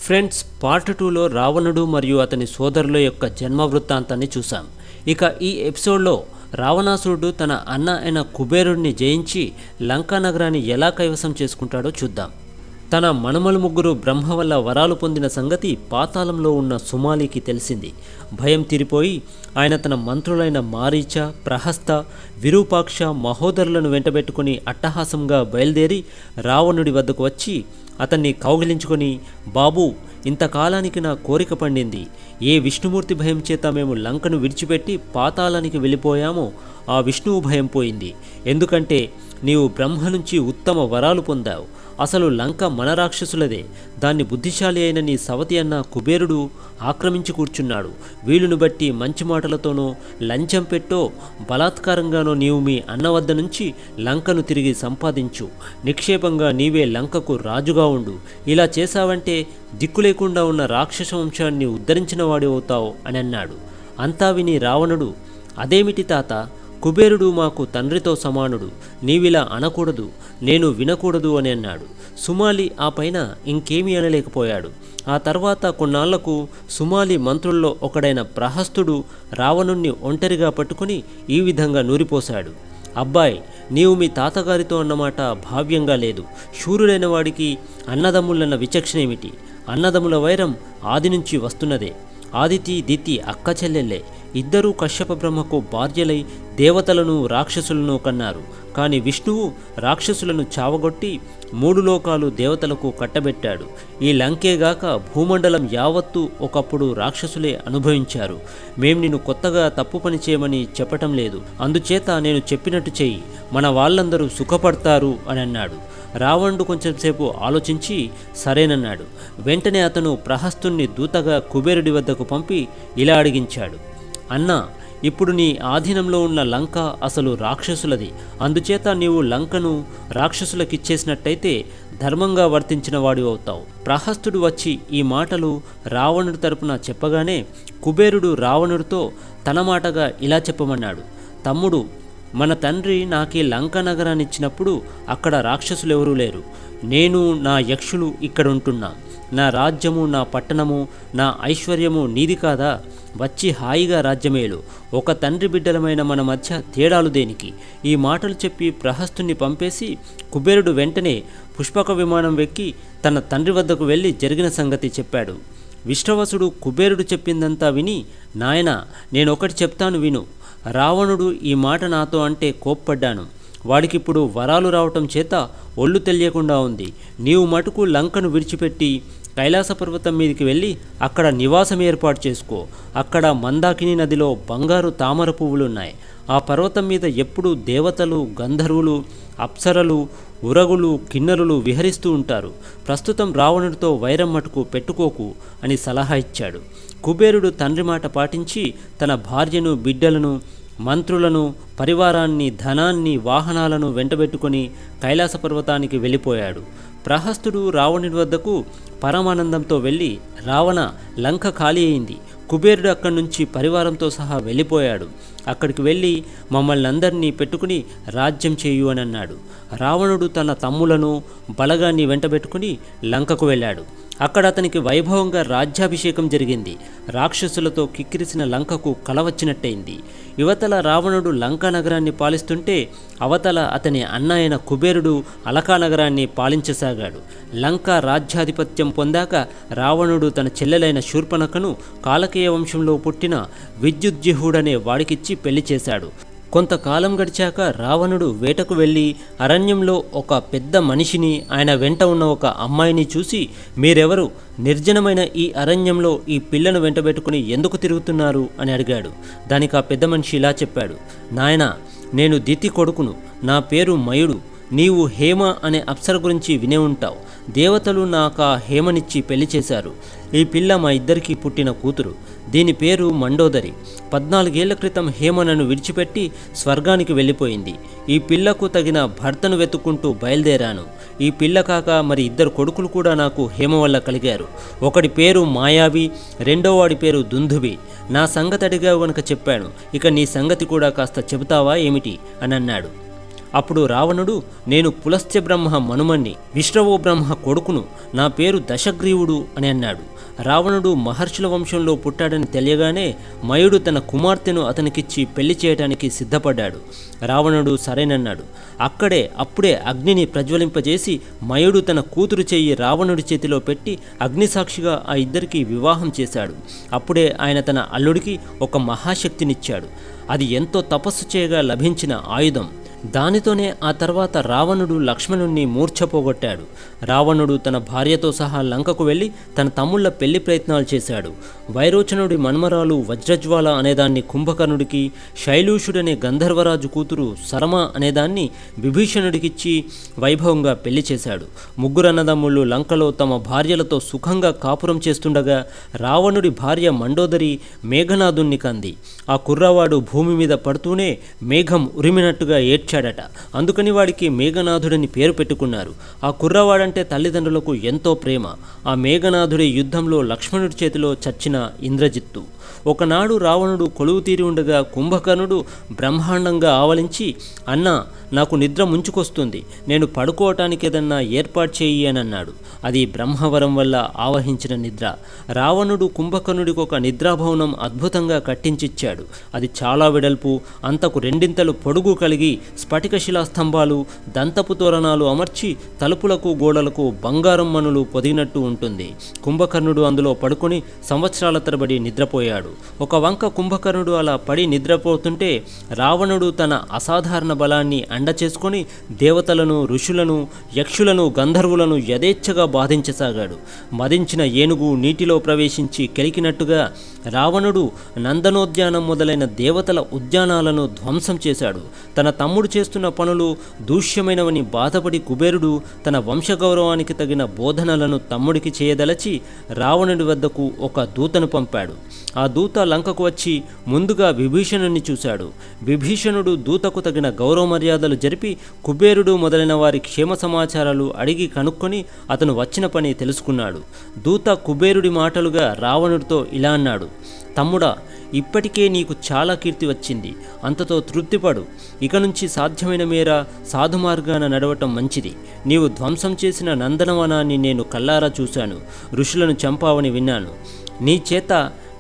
Friends, part 2లో రావణుడు మరియు అతని సోదరుల యొక్క జన్మ వృత్తాంతాన్ని చూసాం. ఇక ఈ ఎపిసోడ్లో రావణాసురుడు తన అన్న అయిన కుబేరుడిని జయించి లంకా నగరాన్ని ఎలా కైవసం చేసుకుంటాడో చూద్దాం. తన మనుమలు ముగ్గురు బ్రహ్మ వల్ల వరాలు పొందిన సంగతి పాతాళంలో ఉన్న సుమాలికి తెలిసింది. భయం తీరిపోయి ఆయన తన మంత్రులైన మారీచ, ప్రహస్త, విరూపాక్ష మహోదరులను వెంటబెట్టుకుని అట్టహాసంగా బయలుదేరి రావణుడి వద్దకు వచ్చి అతన్ని కౌగిలించుకొని, బాబూ, ఇంతకాలానికి నా కోరిక పండింది. ఏ విష్ణుమూర్తి భయం చేత మేము లంకను విడిచిపెట్టి పాతాళానికి వెళ్ళిపోయామో ఆ విష్ణువు భయం పోయింది. ఎందుకంటే నీవు బ్రహ్మ నుంచి ఉత్తమ వరాలు పొందావు. అసలు లంక మన రాక్షసులదే. దాన్ని బుద్ధిశాలి అయిన నీ సవతి అన్న కుబేరుడు ఆక్రమించి కూర్చున్నాడు. వీలును బట్టి మంచి మాటలతోనో లంచం పెట్టో బలాత్కారంగానో నీవు మీ అన్న వద్ద నుంచి లంకను తిరిగి సంపాదించు. నిక్షేపంగా నీవే లంకకు రాజుగా ఉండు. ఇలా చేశావంటే దిక్కు లేకుండా ఉన్న రాక్షస వంశాన్ని ఉద్ధరించిన వాడి అవుతావు అని అన్నాడు. అంతా విని రావణుడు, అదేమిటి తాత, కుబేరుడు మాకు తండ్రితో సమానుడు. నీవిలా అనకూడదు, నేను వినకూడదు అని అన్నాడు. సుమాలి ఆ పైన ఇంకేమీ అనలేకపోయాడు. ఆ తర్వాత కొన్నాళ్లకు సుమాలి మంత్రుల్లో ఒకడైన ప్రహస్తుడు రావణుణ్ణి ఒంటరిగా పట్టుకుని ఈ విధంగా నూరిపోశాడు. అబ్బాయి, నీవు మీ తాతగారితో అన్నమాట భావ్యంగా లేదు. శూరుడైన వాడికి అన్నదమ్ములన్న విచక్షణ ఏమిటి? అన్నదమ్ముల వైరం ఆది నుంచి వస్తున్నదే. ఆదితి, దితి అక్క చెల్లెళ్ళే. ఇద్దరూ కశ్యప బ్రహ్మకు భార్యలై దేవతలను రాక్షసులను కన్నారు. కానీ విష్ణువు రాక్షసులను చావగొట్టి 3 లోకాలు దేవతలకు కట్టబెట్టాడు. ఈ లంకేగాక భూమండలం యావత్తు ఒకప్పుడు రాక్షసులే అనుభవించారు. మేం నిన్ను కొత్తగా తప్పు పని చేయమని చెప్పటం లేదు. అందుచేత నేను చెప్పినట్టు చెయ్యి, మన వాళ్ళందరూ సుఖపడతారు అని అన్నాడు. రావణుడు కొంచెంసేపు ఆలోచించి సరేనన్నాడు. వెంటనే అతను ప్రహస్తుణ్ణి దూతగా కుబేరుడి వద్దకు పంపి ఇలా అడిగించాడు, అన్నా, ఇప్పుడు నీ ఆధీనంలో ఉన్న లంక అసలు రాక్షసులది. అందుచేత నీవు లంకను రాక్షసులకిచ్చేసినట్టయితే ధర్మంగా వర్తించిన వాడి అవుతావు. ప్రహస్తుడు వచ్చి ఈ మాటలు రావణుడి తరపున చెప్పగానే కుబేరుడు రావణుడితో తన మాటగా ఇలా చెప్పమన్నాడు, తమ్ముడు, మన తండ్రి నాకీ లంకా నగరాన్ని ఇచ్చినప్పుడు అక్కడ రాక్షసులెవరూ లేరు. నేను, నా యక్షులు ఇక్కడ ఉంటున్నాం. నా రాజ్యము, నా పట్టణము, నా ఐశ్వర్యము నీది కాదా? వచ్చి హాయిగా రాజ్యమేలు. ఒక తండ్రి బిడ్డలమైన మన మధ్య తేడాలు దేనికి? ఈ మాటలు చెప్పి ప్రహస్తుని పంపేసి కుబేరుడు వెంటనే పుష్పక విమానం వెక్కి తన తండ్రి వద్దకు వెళ్ళి జరిగిన సంగతి చెప్పాడు. విష్ణవసుడు కుబేరుడు చెప్పిందంతా విని, నాయనా, నేనొకటి చెప్తాను విను. రావణుడు ఈ మాట నాతో అంటే కోప్పడ్డాను. వాడికిప్పుడు వరాలు రావటం చేత ఒళ్ళు తెలియకుండా ఉంది. నీవు మటుకు లంకను విడిచిపెట్టి కైలాస పర్వతం మీదకి వెళ్ళి అక్కడ నివాసం ఏర్పాటు చేసుకో. అక్కడ మందాకిని నదిలో బంగారు తామర పువ్వులున్నాయి. ఆ పర్వతం మీద ఎప్పుడూ దేవతలు, గంధర్వులు, అప్సరలు, ఉరగులు, కిన్నరులు విహరిస్తూ ఉంటారు. ప్రస్తుతం రావణుడితో వైరం మటుకు పెట్టుకోకు అని సలహా ఇచ్చాడు. కుబేరుడు తండ్రి మాట పాటించి తన భార్యను, బిడ్డలను, మంత్రులను, పరివారాన్ని, ధనాన్ని, వాహనాలను వెంటబెట్టుకొని కైలాస పర్వతానికి వెళ్ళిపోయాడు. ప్రహస్తుడు రావణుడి వద్దకు పరమానందంతో వెళ్ళి, రావణ, లంక ఖాళీ అయింది. కుబేరుడు అక్కడి నుంచి పరివారంతో సహా వెళ్ళిపోయాడు. అక్కడికి వెళ్ళి మమ్మల్ని అందరినీ పెట్టుకుని రాజ్యం చేయు అని అన్నాడు. రావణుడు తన తమ్ములను, బలగాన్ని వెంటబెట్టుకుని లంకకు వెళ్ళాడు. అక్కడ అతనికి వైభవంగా రాజ్యాభిషేకం జరిగింది. రాక్షసులతో కిక్కిరిసిన లంకకు కల వచ్చినట్టయింది. యువతల రావణుడు లంకా నగరాన్ని పాలిస్తుంటే అవతల అతని అన్న అయిన కుబేరుడు అలకా నగరాన్ని పాలించసాగాడు. లంకా రాజ్యాధిపత్యం పొందాక రావణుడు తన చెల్లెలైన శూర్పణఖను కాలకేయ వంశంలో పుట్టిన విద్యుజ్జిహుడనే వాడికిచ్చి పెళ్లి చేశాడు. కొంతకాలం గడిచాక రావణుడు వేటకు వెళ్ళి అరణ్యంలో ఒక పెద్ద మనిషిని, ఆయన వెంట ఉన్న ఒక అమ్మాయిని చూసి, మీరెవరు? నిర్జనమైన ఈ అరణ్యంలో ఈ పిల్లను వెంటబెట్టుకుని ఎందుకు తిరుగుతున్నారు అని అడిగాడు. దానికి ఆ పెద్ద మనిషి ఇలా చెప్పాడు, నాయనా, నేను దితి కొడుకును. నా పేరు మయుడు. నీవు హేమ అనే అప్సర గురించి వినే ఉంటావు. దేవతలు నాకు ఆ హేమనిచ్చి పెళ్లి చేశారు. ఈ పిల్ల మా ఇద్దరికి పుట్టిన కూతురు. దీని పేరు మండోదరి. 14 ఏళ్ల క్రితం హేమ నన్ను విడిచిపెట్టి స్వర్గానికి వెళ్ళిపోయింది. ఈ పిల్లకు తగిన భర్తను వెతుక్కుంటూ బయలుదేరాను. ఈ పిల్ల కాక మరి 2 కొడుకులు కూడా నాకు హేమ వల్ల కలిగారు. ఒకడి పేరు మాయావి, రెండో వాడి పేరు దుందుబి. నా సంగతి అడిగావు గనుక చెప్పాను. ఇక నీ సంగతి కూడా కాస్త చెబుతావా ఏమిటి అని అన్నాడు. అప్పుడు రావణుడు, నేను పులస్త్య బ్రహ్మ మనుమణ్ణి, విశ్రవో బ్రహ్మ కొడుకును, నా పేరు దశగ్రీవుడు అని అన్నాడు. రావణుడు మహర్షుల వంశంలో పుట్టాడని తెలియగానే మయుడు తన కుమార్తెను అతనికిచ్చి పెళ్లి చేయడానికి సిద్ధపడ్డాడు. రావణుడు సరేనన్నాడు. అప్పుడే అగ్నిని ప్రజ్వలింపజేసి మయుడు తన కూతురు చెయ్యి రావణుడి చేతిలో పెట్టి అగ్నిసాక్షిగా ఆ ఇద్దరికి వివాహం చేశాడు. అప్పుడే ఆయన తన అల్లుడికి ఒక మహాశక్తినిచ్చాడు. అది ఎంతో తపస్సు చేయగా లభించిన ఆయుధం. దానితోనే ఆ తర్వాత రావణుడు లక్ష్మణుణ్ణి మూర్ఛపోగొట్టాడు. రావణుడు తన భార్యతో సహా లంకకు వెళ్ళి తన తమ్ముళ్ల పెళ్లి ప్రయత్నాలు చేశాడు. వైరోచనుడి మన్మరాలు వజ్రజ్వాల అనేదాన్ని కుంభకర్ణుడికి, శైలూషుడనే గంధర్వరాజు కూతురు సరమ అనేదాన్ని విభీషణుడికిచ్చి వైభవంగా పెళ్లి చేశాడు. ముగ్గురు అన్నదమ్ముళ్ళు లంకలో తమ భార్యలతో సుఖంగా కాపురం చేస్తుండగా రావణుడి భార్య మండోదరి మేఘనాథుణ్ణి కంది. ఆ కుర్రవాడు భూమి మీద పడుతూనే మేఘం ఉరిమినట్టుగా ఏడ్చాడట. అందుకని వాడికి మేఘనాథుడని పేరు పెట్టుకున్నారు. ఆ కుర్రవాడంటే తల్లిదండ్రులకు ఎంతో ప్రేమ. ఆ మేఘనాథుడి యుద్ధంలో లక్ష్మణుడి చేతిలో చచ్చిన ఇంద్రజిత్తు. ఒకనాడు రావణుడు కొలువు తీరి ఉండగా కుంభకర్ణుడు బ్రహ్మాండంగా ఆవలించి, అన్నా, నాకు నిద్ర ముంచుకొస్తుంది, నేను పడుకోవటానికి ఏదన్నా ఏర్పాటు చేయి అని అన్నాడు. అది బ్రహ్మవరం వల్ల ఆవహించిన నిద్ర. రావణుడు కుంభకర్ణుడికి ఒక నిద్రాభవనం అద్భుతంగా కట్టించిచ్చాడు. అది చాలా వెడల్పు, అంతకు రెండింతలు పొడుగు కలిగి స్ఫటికశిలా స్తంభాలు, దంతపు తోరణాలు అమర్చి తలుపులకు గోడలకు బంగారం మణులు పొదిగినట్టు ఉంటుంది. కుంభకర్ణుడు అందులో పడుకొని సంవత్సరాల తరబడి నిద్రపోయాడు. ఒక వంక కుంభకర్ణుడు అలా పడి నిద్రపోతుంటే రావణుడు తన అసాధారణ బలాన్ని అండ చేసుకొని దేవతలను, ఋషులను, యక్షులను, గంధర్వులను యథేచ్ఛగా బాధించసాగాడు. మదించిన ఏనుగు నీటిలో ప్రవేశించి కెలికినట్టుగా రావణుడు నందనోద్యానం మొదలైన దేవతల ఉద్యానాలను ధ్వంసం చేశాడు. తన తమ్ముడు చేస్తున్న పనులు దూష్యమైనవని బాధపడి కుబేరుడు తన వంశగౌరవానికి తగిన బోధనలను తమ్ముడికి చేయదలచి రావణుడి వద్దకు ఒక దూతను పంపాడు. ఆ దూత లంకకు వచ్చి ముందుగా విభీషణుని చూశాడు. విభీషణుడు దూతకు తగిన గౌరవ మర్యాదలు జరిపి కుబేరుడు మొదలైన వారి క్షేమ సమాచారాలు అడిగి కనుక్కొని అతను వచ్చిన పని తెలుసుకున్నాడు. దూత కుబేరుడి మాటలుగా రావణుడితో ఇలా అన్నాడు, తమ్ముడా, ఇప్పటికే నీకు చాలా కీర్తి వచ్చింది, అంతతో తృప్తిపడు. ఇక నుంచి సాధ్యమైన మేర సాధు మార్గాన నడవటం మంచిది. నీవు ధ్వంసం చేసిన నందనవనాన్ని నేను కల్లారా చూశాను, ఋషులను చంపావని విన్నాను. నీ చేత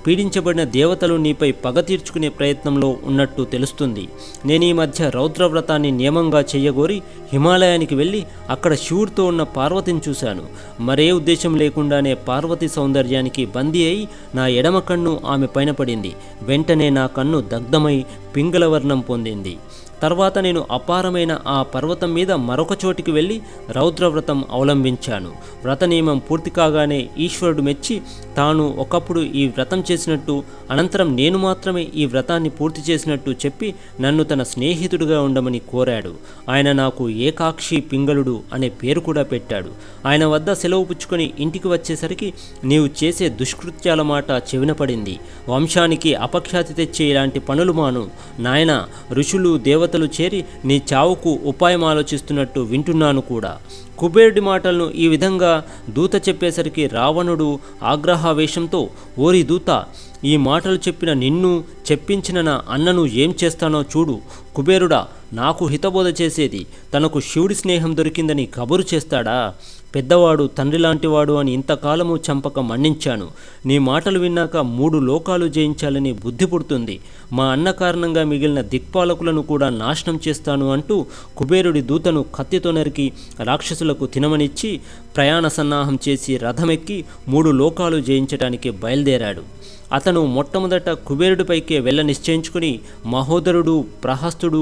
పీడించబడిన దేవతలు నీపై పగ తీర్చుకునే ప్రయత్నంలో ఉన్నట్టు తెలుస్తుంది. నేను ఈ మధ్య రౌద్రవ్రతాన్ని నియమంగా చెయ్యగోరి హిమాలయానికి వెళ్ళి అక్కడ శివుడితో ఉన్న పార్వతిని చూశాను. మరే ఉద్దేశం లేకుండానే పార్వతి సౌందర్యానికి బందీ అయి నా ఎడమ కన్ను ఆమె పైన పడింది. వెంటనే నా కన్ను దగ్ధమై పింగళవర్ణం పొందింది. తర్వాత నేను అపారమైన ఆ పర్వతం మీద మరొక చోటికి వెళ్ళి రౌద్రవ్రతం అవలంబించాను. వ్రత నియమం పూర్తి కాగానే ఈశ్వరుడు మెచ్చి తాను ఒకప్పుడు ఈ వ్రతం చేసినట్టు, అనంతరం నేను మాత్రమే ఈ వ్రతాన్ని పూర్తి చేసినట్టు చెప్పి నన్ను తన స్నేహితుడిగా ఉండమని కోరాడు. ఆయన నాకు ఏకాక్షి పింగళుడు అనే పేరు కూడా పెట్టాడు. ఆయన వద్ద సెలవు పుచ్చుకొని ఇంటికి వచ్చేసరికి నీవు చేసే దుష్కృత్యాల మాట చెవిన పడింది. వంశానికి అపఖ్యాతి తెచ్చే ఇలాంటి పనులు మాను నాయన. ఋషులు, దేవతలు చేరి నీ చావుకు ఉపాయం ఆలోచిస్తున్నట్టు వింటున్నాను కూడా. కుబేరుడి మాటలను ఈ విధంగా దూత చెప్పేసరికి రావణుడు ఆగ్రహావేశంతో, ఓరి దూత, ఈ మాటలు చెప్పిన నిన్ను, చెప్పించిన నా అన్నను ఏం చేస్తానో చూడు. కుబేరుడా, నాకు హితబోధ చేసేది తనకు శివుడి స్నేహం దొరికిందని కబురు చేస్తాడా? పెద్దవాడు, తండ్రి లాంటివాడు అని ఇంతకాలము చంపక మన్నించాను. నీ మాటలు విన్నాక 3 లోకాలు జయించాలని బుద్ధి పుడుతుంది. మా అన్న కారణంగా మిగిలిన దిక్పాలకులను కూడా నాశనం చేస్తాను అంటూ కుబేరుడి దూతను కత్తితో నరికి రాక్షసులకు తినమనిచ్చి ప్రయాణ సన్నాహం చేసి రథమెక్కి 3 లోకాలు జయించడానికి బయలుదేరాడు. అతను మొట్టమొదట కుబేరుడిపైకే వెళ్ళ నిశ్చయించుకుని మహోదరుడు, ప్రహస్తుడు,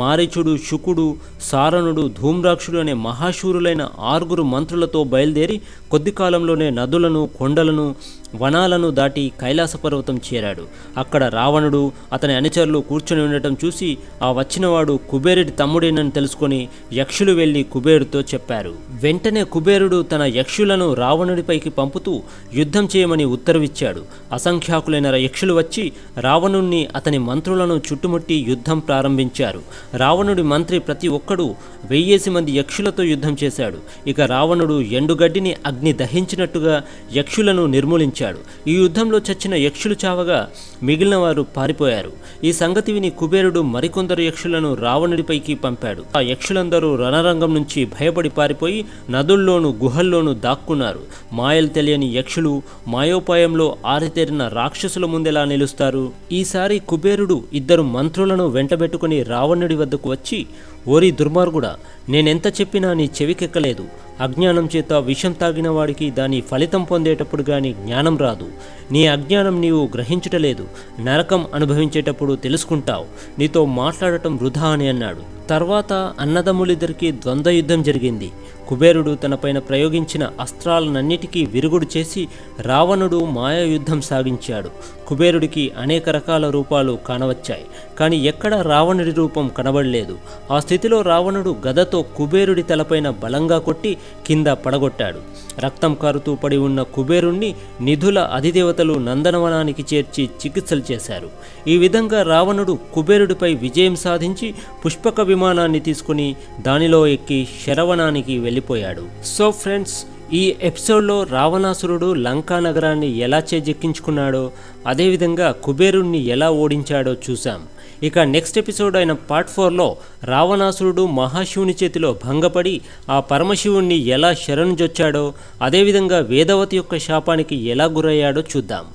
మారీచుడు, శుకుడు, సారణుడు, ధూమ్రాక్షుడు అనే మహాశూరులైన 6 మంత్రులతో బయలుదేరి కొద్ది కాలంలోనే నదులను, కొండలను, వనాలను దాటి కైలాస పర్వతం చేరాడు. అక్కడ రావణుడు, అతని అనుచరులు కూర్చొని ఉండటం చూసి ఆ వచ్చినవాడు కుబేరుడి తమ్ముడేనని తెలుసుకొని యక్షులు వెళ్ళి కుబేరుడితో చెప్పారు. వెంటనే కుబేరుడు తన యక్షులను రావణుడిపైకి పంపుతూ యుద్ధం చేయమని ఉత్తర్విచ్చాడు. అసంఖ్యాకులైన యక్షులు వచ్చి రావణుణ్ణి, అతని మంత్రులను చుట్టుముట్టి యుద్ధం ప్రారంభించారు. రావణుడి మంత్రి ప్రతి ఒక్కడూ 1000 మంది యక్షులతో యుద్ధం చేశాడు. ఇక రావణుడు ఎండుగడ్డిని అగ్ని దహించినట్టుగా యక్షులను నిర్మూలించాడు. ఈ యుద్ధంలో చచ్చిన యక్షులు చావగా మిగిలిన వారు పారిపోయారు. ఈ సంగతి విని కుబేరుడు మరికొందరు యక్షులను రావణుడిపైకి పంపాడు. ఆ యక్షులందరూ రణరంగం నుంచి భయపడి పారిపోయి నదుల్లోనూ గుహల్లోనూ దాక్కున్నారు. మాయలు తెలియని యక్షులు మాయోపాయంలో ఆరితేరిన రాక్షసుల ముందెలా నిలుస్తారు? ఈసారి కుబేరుడు ఇద్దరు మంత్రులను వెంటబెట్టుకుని రావణుడి వద్దకు వచ్చి, ఓరి దుర్మార్గుడా, నేనెంత చెప్పినా నీ చెవికెక్కలేదు. అజ్ఞానం చేత విషం తాగిన వాడికి దాని ఫలితం పొందేటప్పుడు గాని జ్ఞానం రాదు. నీ అజ్ఞానం నీవు గ్రహించుటలేదు. నరకం అనుభవించేటప్పుడు తెలుసుకుంటావు. నీతో మాట్లాడటం వృధా అని అన్నాడు. తర్వాత అన్నదమ్ములిద్దరికీ ద్వంద్వ యుద్ధం జరిగింది. కుబేరుడు తనపైన ప్రయోగించిన అస్త్రాలన్నిటికీ విరుగుడు చేసి రావణుడు మాయా యుద్ధం సాగించాడు. కుబేరుడికి అనేక రకాల రూపాలు కానవచ్చాయి, కానీ ఎక్కడా రావణుడి రూపం కనబడలేదు. ఆ స్థితిలో రావణుడు గదతో కుబేరుడి తలపైన బలంగా కొట్టి కింద పడగొట్టాడు. రక్తం కారుతూ పడి ఉన్న కుబేరుణ్ణి నిధుల అధిదేవతలు నందనవనానికి చేర్చి చికిత్సలు చేశారు. ఈ విధంగా రావణుడు కుబేరుడిపై విజయం సాధించి పుష్పక విమానాన్ని తీసుకుని దానిలో ఎక్కి శరవణానికి వెళ్ళిపోయాడు. సో ఫ్రెండ్స్, ఈ ఎపిసోడ్లో రావణాసురుడు లంకా నగరాన్ని ఎలా చేజెక్కించుకున్నాడో, అదేవిధంగా కుబేరుణ్ణి ఎలా ఓడించాడో చూసాం. ఇక నెక్స్ట్ ఎపిసోడ్ అయిన పార్ట్ 4లో రావణాసురుడు మహాశివుని చేతిలో భంగపడి ఆ పరమశివుణ్ణి ఎలా శరణుజొచ్చాడో, అదేవిధంగా వేదవతి యొక్క శాపానికి ఎలా గురయ్యాడో చూద్దాం.